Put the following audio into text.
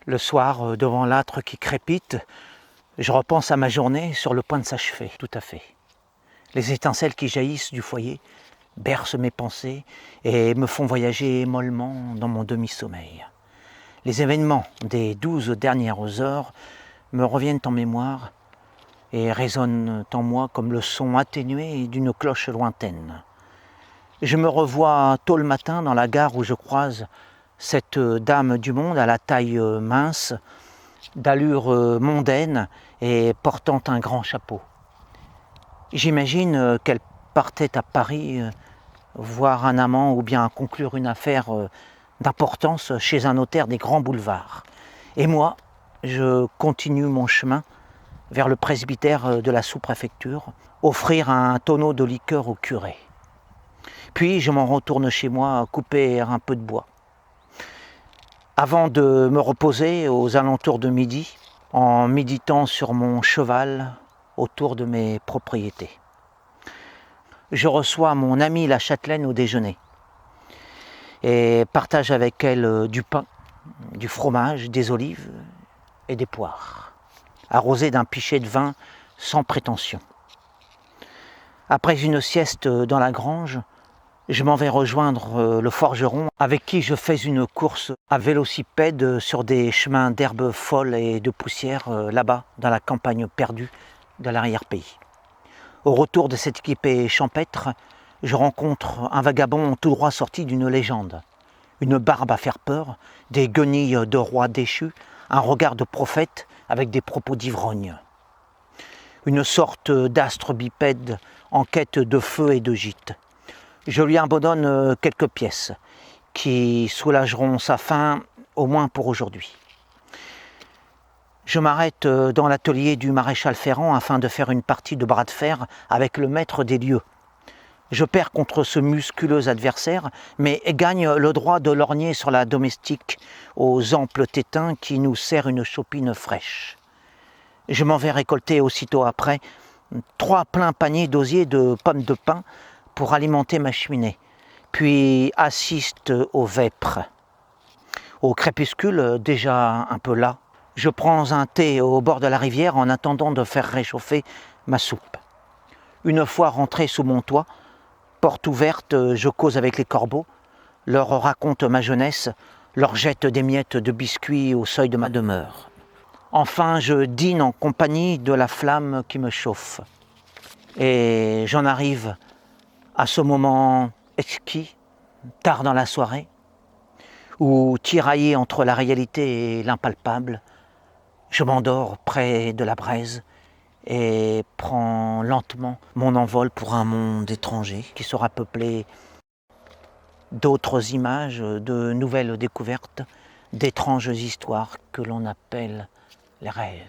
Le soir, devant l'âtre qui crépite, je repense à ma journée sur le point de s'achever, tout à fait. Les étincelles qui jaillissent du foyer bercent mes pensées et me font voyager mollement dans mon demi-sommeil. Les événements des 12 dernières heures me reviennent en mémoire et résonnent en moi comme le son atténué d'une cloche lointaine. Je me revois tôt le matin dans la gare où je croise cette dame du monde à la taille mince, d'allure mondaine et portant un grand chapeau. J'imagine qu'elle partait à Paris voir un amant ou bien conclure une affaire d'importance chez un notaire des grands boulevards. Et moi, je continue mon chemin vers le presbytère de la sous-préfecture, offrir un tonneau de liqueur au curé. Puis je m'en retourne chez moi couper un peu de bois. Avant de me reposer aux alentours de midi, en méditant sur mon cheval autour de mes propriétés. Je reçois mon amie la châtelaine au déjeuner et partage avec elle du pain, du fromage, des olives et des poires, arrosé d'un pichet de vin sans prétention. Après une sieste dans la grange, je m'en vais rejoindre le forgeron avec qui je fais une course à vélocipède sur des chemins d'herbes folles et de poussière là-bas dans la campagne perdue de l'arrière-pays. Au retour de cette équipée champêtre, je rencontre un vagabond tout droit sorti d'une légende. Une barbe à faire peur, des guenilles de roi déchu, un regard de prophète avec des propos d'ivrogne. Une sorte d'astre bipède en quête de feu et de gîte. Je lui abandonne quelques pièces qui soulageront sa faim, au moins pour aujourd'hui. Je m'arrête dans l'atelier du maréchal Ferrand afin de faire une partie de bras de fer avec le maître des lieux. Je perds contre ce musculeux adversaire, mais gagne le droit de lorgner sur la domestique aux amples tétins qui nous sert une chopine fraîche. Je m'en vais récolter aussitôt après 3 pleins paniers d'osier de pommes de pin pour alimenter ma cheminée, puis assiste aux vêpres. Au crépuscule, déjà un peu las, je prends un thé au bord de la rivière en attendant de faire réchauffer ma soupe. Une fois rentré sous mon toit, porte ouverte, je cause avec les corbeaux, leur raconte ma jeunesse, leur jette des miettes de biscuits au seuil de ma demeure. Enfin, je dîne en compagnie de la flamme qui me chauffe. Et j'en arrive à ce moment exquis, tard dans la soirée, où, tiraillé entre la réalité et l'impalpable, je m'endors près de la braise et prends lentement mon envol pour un monde étranger qui sera peuplé d'autres images, de nouvelles découvertes, d'étranges histoires que l'on appelle les rêves.